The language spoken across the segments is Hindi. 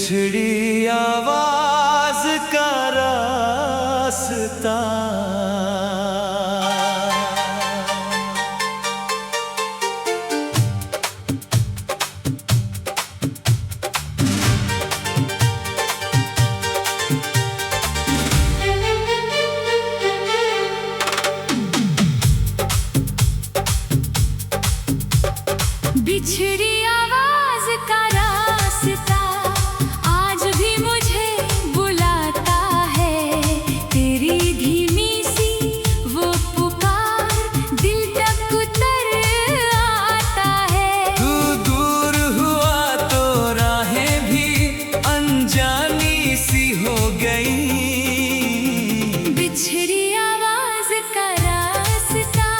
बिछड़ी आवाज का रास्ता। बिछड़ी आवाज का रास्ता आज भी मुझे बुलाता है। तेरी धीमी सी वो पुकार दिल तक उतर आता है। तू दूर हुआ तो राहें भी अनजानी सी हो गई। बिछड़ी आवाज का रास्ता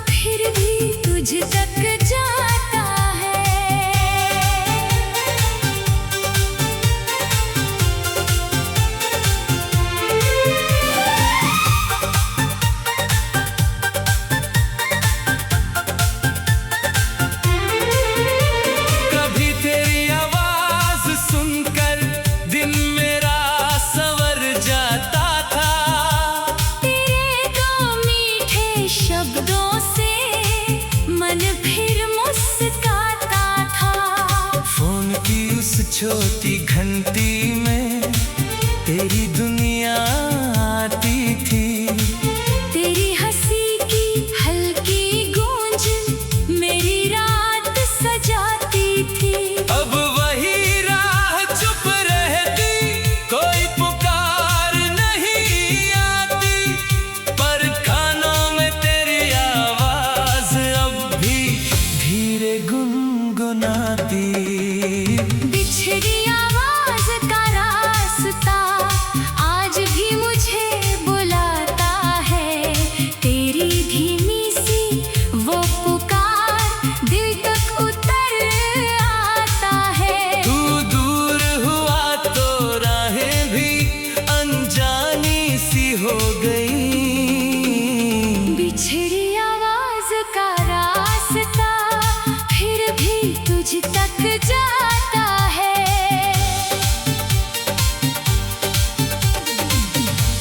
फिर भी तुझ तक जाता है। कभी तेरी आवाज सुनकर दिन मेरा संवर जाता था। तेरे दो मीठे शब्दों से मन फिर मुस्कुराता था। फोन की उस छोटी घंटी में तेरी दुनिया आती थी। तेरी हंसी की हल्की गूंज मेरी रात सजाती थी। अब वही राह चुप रहती, कोई पुकार नहीं आती, पर कानों में तेरी आवाज अब भी धीरे गुनगुनाती। बिछड़ी आवाज का रास्ता आज भी मुझे बुलाता है। तेरी धीमी सी वो पुकार दिल तक उतर आता है। तू दूर हुआ तो राहें भी अनजानी सी हो गई। बिछड़ी आवाज का रास्ता फिर भी तुझ तक जाता है।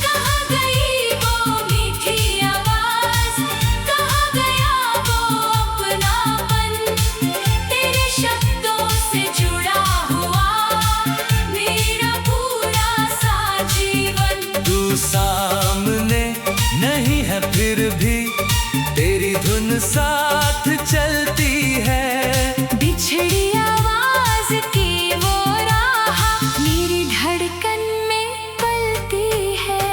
कहाँ गई वो मीठी आवाज, कहाँ गया वो अपनापन, तेरे शब्दों से जुड़ा हुआ मेरा पूरा सा जीवन। तू सामने नहीं है फिर भी तेरी धुन साथ चलती है। बिछड़ी आवाज की वो राह मेरी धड़कन में पलती है।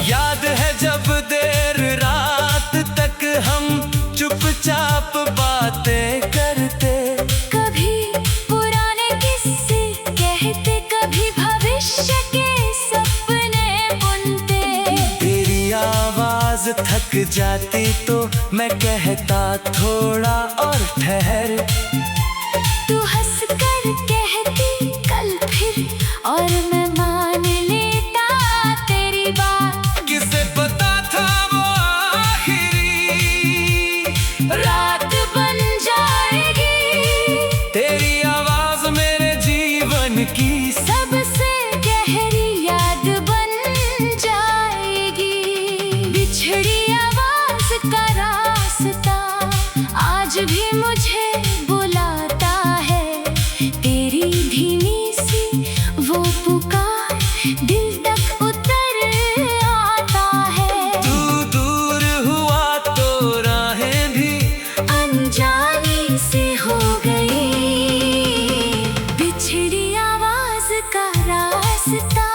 याद है जब देर रात तक हम चुपचाप बातें करते। कभी पुराने किस्से कहते, कभी भविष्य के सपने बुनते। तेरी आवाज थक जाती तो मैं कहता थोड़ा और ठहर। तू हंस कर कहती कल फिर और मैं मान लेता तेरी बात। किसे पता था वो आखिरी रात बन जाएगी तेरी आवाज मेरे जीवन की सबसे गहरी याद बन जाएगी। बिछड़ी आवाज का रास्ता आज भी मुझे बुलाता है। तेरी धीमी सी वो पुकार दिल तक उतर आता है। तू दूर हुआ तो राहें भी अनजानी से हो गई। बिछड़ी आवाज का रास्ता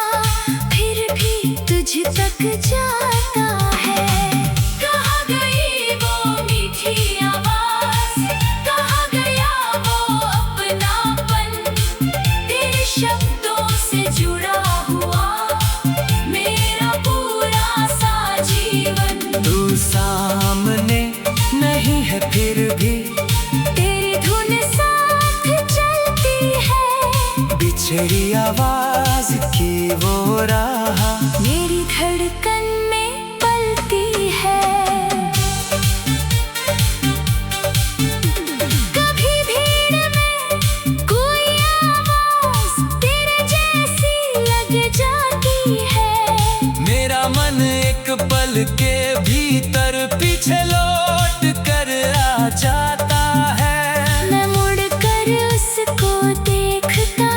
फिर भी तुझ तक जाता है। कहाँ गई वो मीठी आवाज, कहाँ गया वो अपनापन, तेरे शब्दों से जुड़ा हुआ मेरा पूरा सा जीवन। तू सामने नहीं है फिर भी तेरी धुन साथ चलती है। बिछ बिछड़ी आवाज की वो राह मेरी धड़कन में पलती है। कभी भीड़ में कोई आवाज तेरे जैसी लग जाती है। मेरा मन एक पल के भीतर पीछे लौट कर आ जाता है। मैं मुड़ कर उसको देखता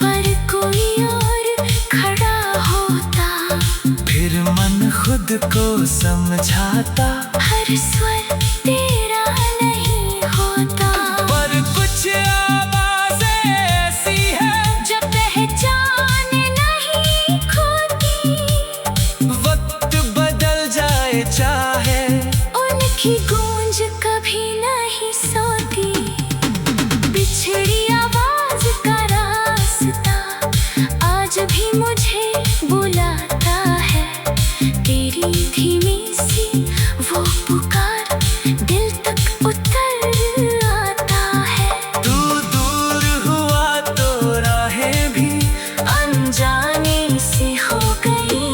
पर कोई और खड़ा होता। फिर मन खुद को समझाता हर स्वर तेरा नहीं होता। पर कुछ आवाजें ऐसी है जब पहचान नहीं खोती, वक्त बदल जाए चाहे उनकी गूंज कभी नहीं सोती। बिछड़ी आवाज का रास्ता आज भी मुझे बुलाता है। तेरी धीमी सी वो पुकार दिल तक उतर आता है। तू दूर हुआ तो राहें भी अनजानी सी हो गई।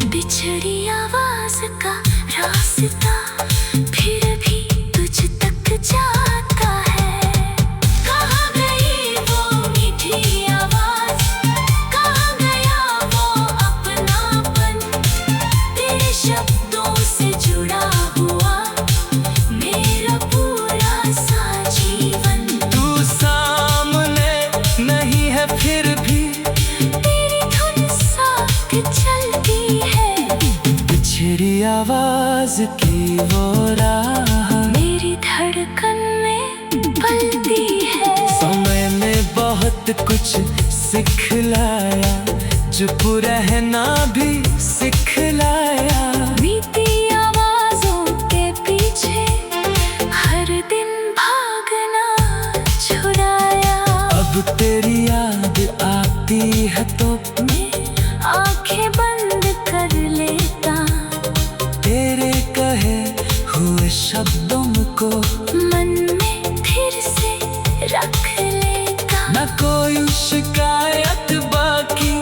बिछड़ी आवाज का रास्ता फिर भी तुझ तक जाता है। कहाँ गई वो मीठी आवाज, कहाँ गया वो अपनापन। तेरे शब्दों से जुड़ा हुआ मेरा पूरा सा जीवन। तू सामने नहीं है फिर भी तेरी धुन साथ चलती है। बिछड़ी आवाज की वो राह मेरी धड़कन में पलती है। समय ने बहुत कुछ सिखलाया, चुप रहना भी सिखलाया। बीती आवाजों के पीछे हर दिन भागना छुड़ाया। अब तेरी याद आती है तो मैं आंखें बंद कर लेता। तेरे कहे हुए शब्दों को मन में फिर से रख लेता। न कोई शिकायत बाकी,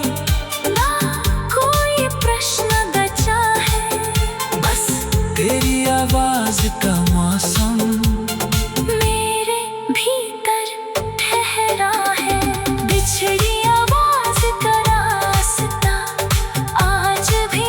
ना कोई प्रश्न बचा है। बस तेरी आवाज का मौसम मेरे भीतर ठहरा है। बिछड़ी आवाज का रास्ता आज भी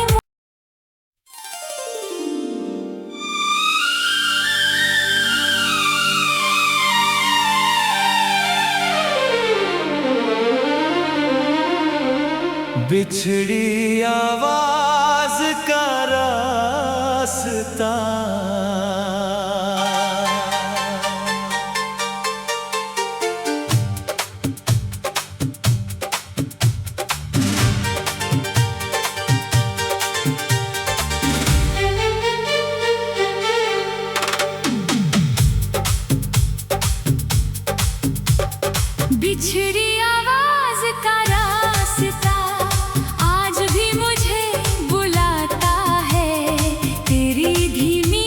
बिछड़ी आवाज का रास्ता। बिछड़ी आवाज का रास्ता आज भी मुझे बुलाता है। तेरी धीमी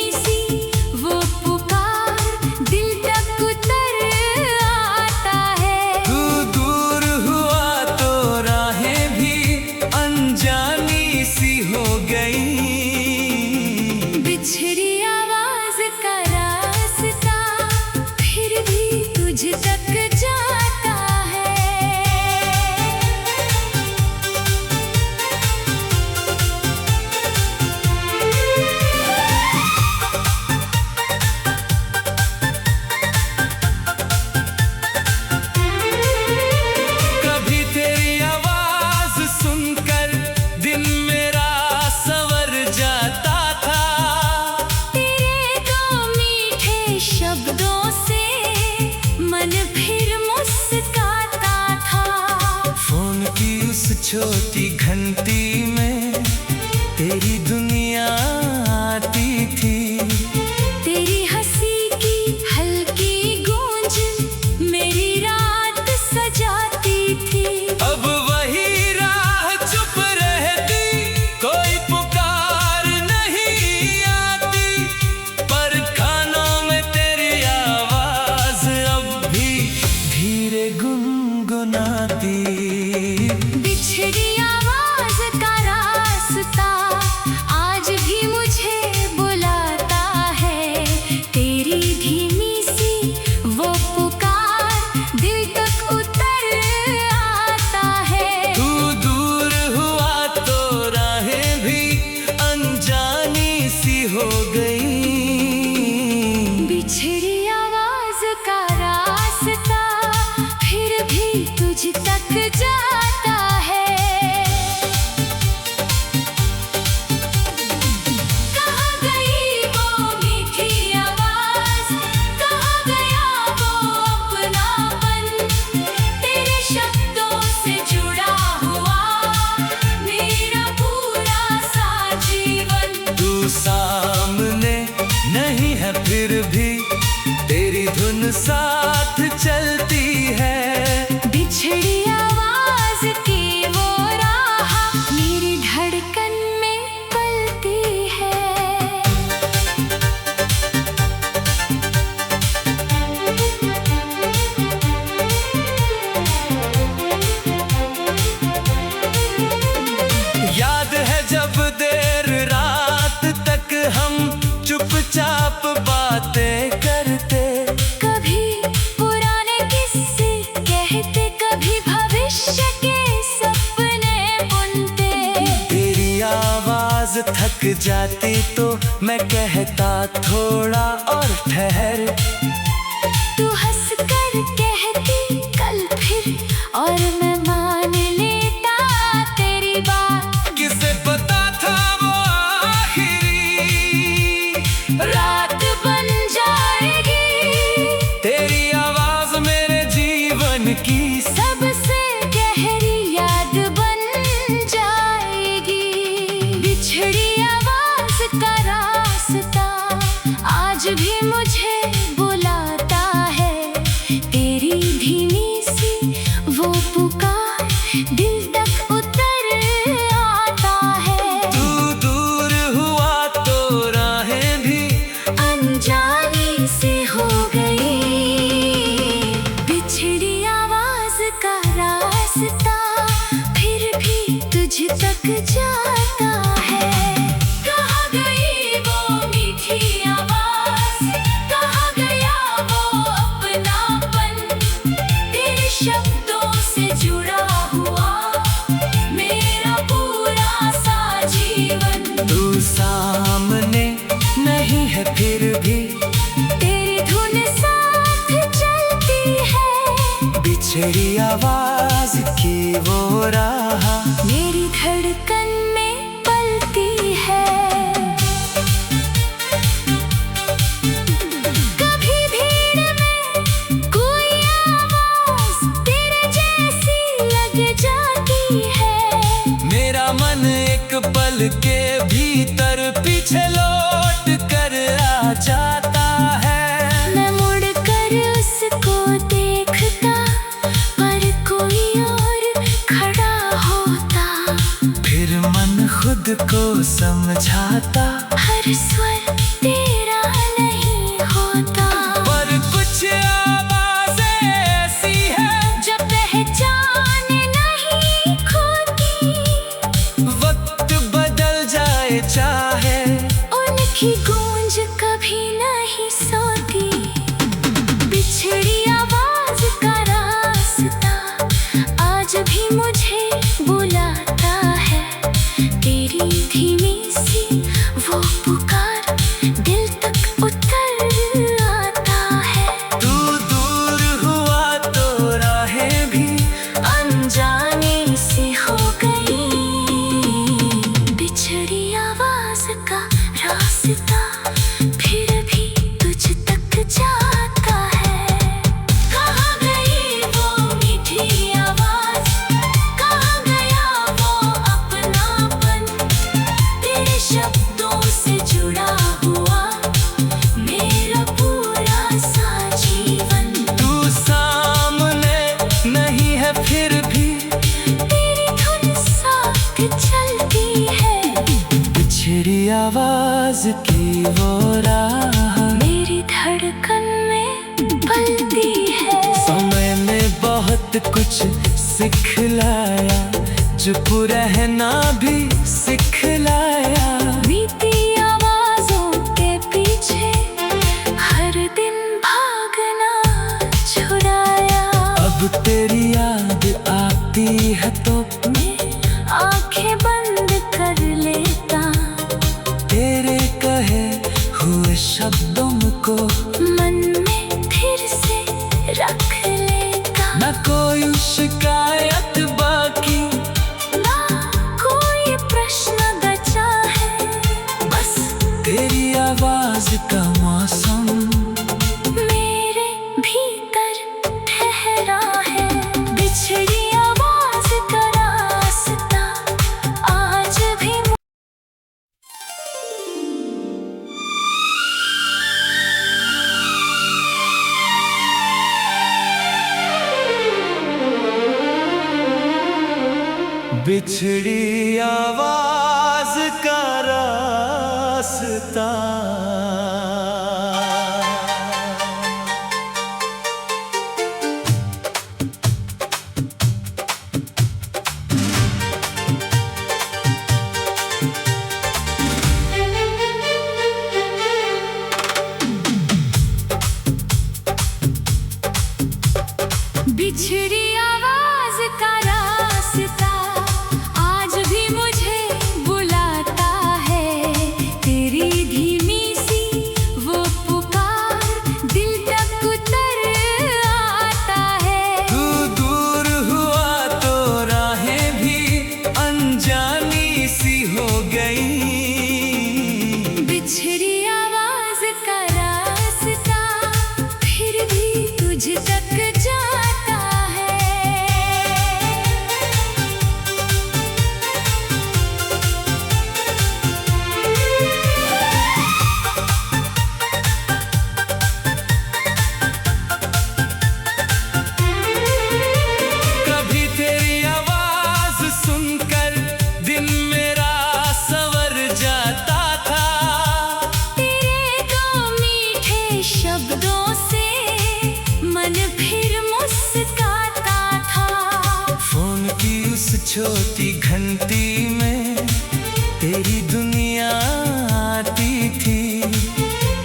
हम चुपचाप बातें करते। कभी पुराने किस्से कहते, कभी भविष्य के सपने बुनते। तेरी आवाज थक जाती तो मैं कहता थोड़ा और ठहर। तू हंस कर कहती कल फिर, और मैं मान लेता तेरी बात। किसे पता था वो आखिरी रात बन जाएगी। तेरी आवाज मेरे जीवन की सबसे गहरी याद बन जाएगी। बिछड़ी आवाज का रास्ता आज भी मुझे बुलाता है। तेरी धीमी सी वो पुकार दिल तक उतर आता है। तू दूर हुआ तो राहें भी अनजानी से हो गई। बिछड़ी आवाज का रास्ता फिर भी तुझ तक जाता है। कहाँ गई वो मीठी आवाज, कहाँ गया वो अपनापन। तेरे शब्दों से जुड़ा हुआ मेरा पूरा सा जीवन। तू सामने नहीं है फिर भी तेरी धुन साथ चलती है। बिछड़ी आवाज की वो राह मेरी धड़कन में पलती है। कभी भीड़ में कोई आवाज तेरे जैसी लग जाती है। मेरा मन एक पल के भीतर पीछे लौट कर आ जाता है। मैं मुड़ कर उसको देखता, पर कोई और खड़ा होता। फिर मन खुद को समझाता हर स्वर तेरा नहीं होता। पर कुछ आवाजें ऐसी है जब पहचान नहीं खोती, वक्त बदल जाए चाहे। उनकी गूंज कभी नहीं सोती। बिछड़ी आवाज का रास्ता आज भी मुझे बुलाता है। तेरी धीमी सी वो पुकार दिल तक उतर आता है। तू दूर हुआ तो राहें भी अनजानी सी हो गई। बिछड़ी आवाज का रास्ता फिर भी तुझ तक जाता है। कहाँ गई वो मीठी आवाज, कहाँ गया वो अपनापन। तेरे शब्दों से जुड़ा हुआ मेरा पूरा सा जीवन। तू सामने नहीं है फिर भी तेरी धुन साथ चलती है। बिछड़ी आवाज की वो राह मेरी धड़कन में पलती है। समय ने बहुत कुछ सिखलाया, चुप रहना भी सिखलाया। बीती आवाजों के पीछे हर दिन भागना छुड़ाया। अब तेरी याद आती है तो मैं आंखें बंद कर लेता। तेरे कहे हुए शब्दों को मन में फिर से रख लेता। न कोई शिकायत बाकी, ना कोई प्रश्न बचा है। बस तेरी आवाज का मौसम मेरे भीतर ठहरा है। बिछड़ी आवाज का रास्ता आज भी बिछड़ी आवाज का रास्ता। छोटी घंटी में तेरी दुनिया आती थी।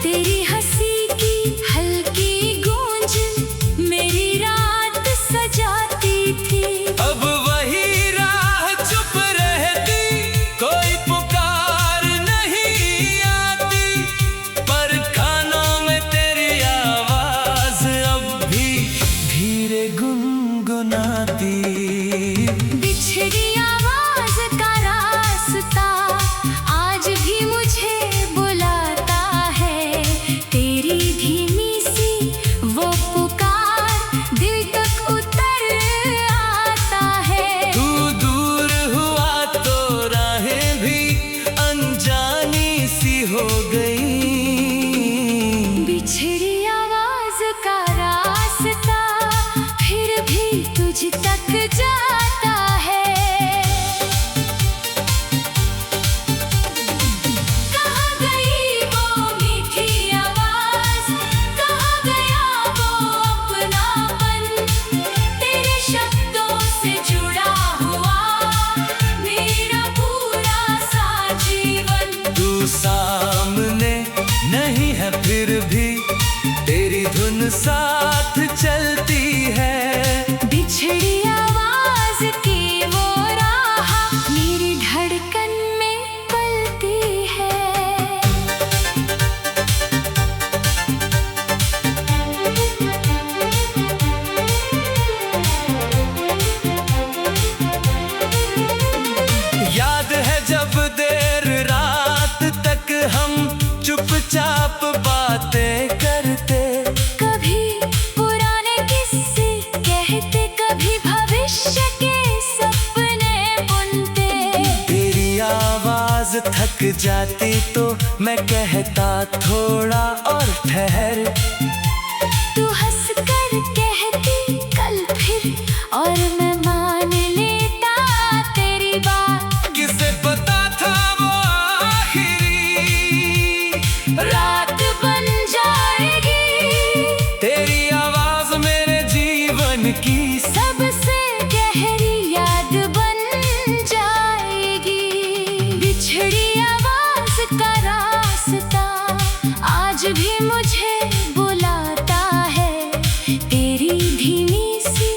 तेरी हंसी की हल्की गूंज मेरी रात सजाती थी। अब वही राह चुप रहती, कोई पुकार नहीं आती, पर कानों में तेरी आवाज अब भी धीरे गुनगुनाती। बिछड़ी आवाज का रास्ता आज भी मुझे बुलाता है। तेरी धीमी सी वो पुकार दिल तक उतर आता है। तू दूर हुआ तो राहें भी अनजानी सी हो गई। बिछड़ी आवाज का रास्ता फिर भी तुझ तक जाता है। कहाँ गई वो मीठी आवाज, कहाँ गया वो अपनापन, तेरे शब्दों से जुड़ा हुआ मेरा पूरा सा जीवन। तू सामने नहीं है फिर भी तेरी धुन साथ चलती है। बिछड़ी आवाज की वो राह मेरी धड़कन में पलती है। याद है जब देर रात तक हम चुपचाप बातें करते। कभी पुराने किस्से कहते, कभी भविष्य के सपने बुनते। तेरी आवाज थक जाती तो मैं कहता थोड़ा और ठहर। तू हंस कर कहती कल फिर, और मैं मान लेता तेरी बात। किसे पता था वो आखिरी रात बन जाएगी तेरी आवाज मेरे जीवन की। सबसे गहरी याद बन जाएगी। बिछड़ी आवाज का रास्ता आज भी मुझे बुलाता है। तेरी धीमी सी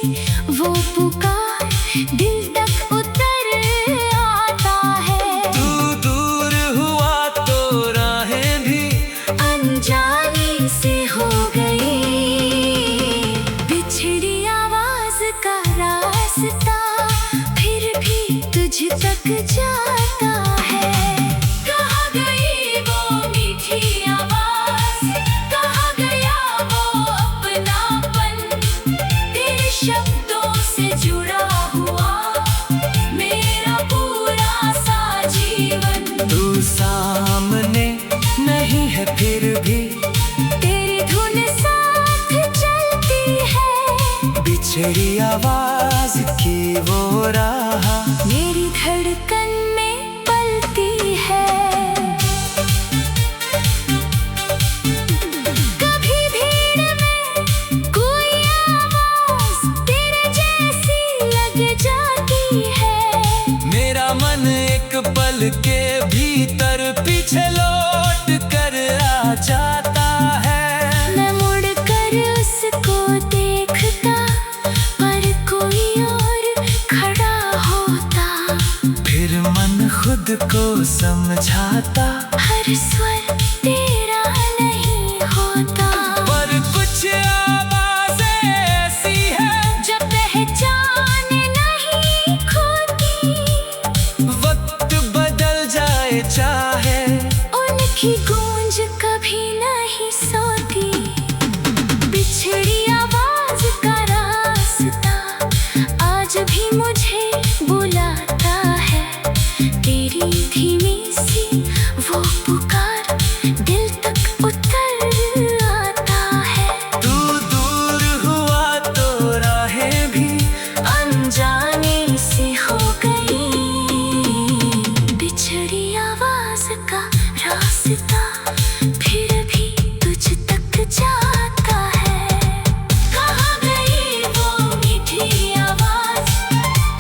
वो पुकार दिल तक उतर आता है। तू दूर हुआ तो राहें भी अनजानी से हो गई। बिछड़ी आवाज का रास्ता फिर भी तुझ तक जाता है। कहाँ गई वो मीठी आवाज, कहाँ गया वो अपनापन, तेरे शब्दों से जुड़ा हुआ मेरा पूरा सा जीवन। तू सामने नहीं है फिर भी तेरी धुन साथ चलती है। बिछड़ी आवाज की वो राह मेरी धड़कन में पलती है। कभी भीड़ में कोई आवाज तेरे जैसी लग जाती है। मेरा मन एक पल के भीतर पीछे लौट कर आ जाता है। मैं मुड़ कर उसको देखता, पर कोई और खड़ा होता। फिर मन खुद को समझाता, हर स्वर तेरा नहीं होता। पर कुछ आवाजें ऐसी है जब पहचान नहीं खोती, वक्त बदल जाए चाहे उनकी गूंज कभी नहीं सोती। बिछड़ी आवाज का रास्ता आज भी मुझे बुलाता है। तेरी धीमी सी वो पुकार दिल तक उतर आता है। तू दूर हुआ तो राहें भी अनजानी सी हो गई। बिछड़ी आवाज का रास्ता फिर भी तुझ तक जाता है। कहाँ गई वो मीठी आवाज,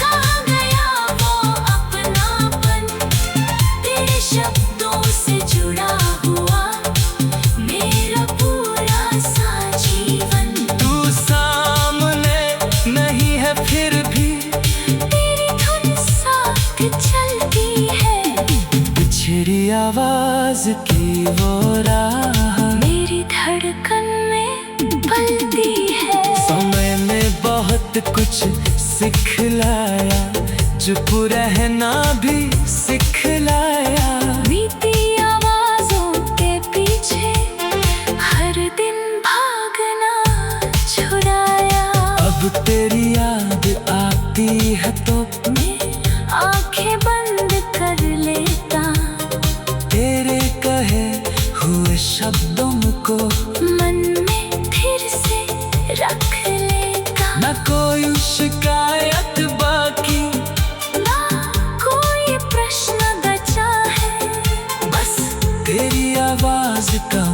कहाँ गया आवाज की वो राह मेरी धड़कन में पलती है। समय ने बहुत कुछ सिखलाया, चुप रहना भी सिखलाया। बीती आवाजों के पीछे हर दिन भागना छुड़ाया। अब तेरी याद आती है तो मैं आंखें बंद कर लेता, तेरे कहे हुए शब्दों को मन में फिर से रख लेता। न कोई शिकायत बाकी, ना कोई प्रश्न बचा है, बस तेरी आवाज का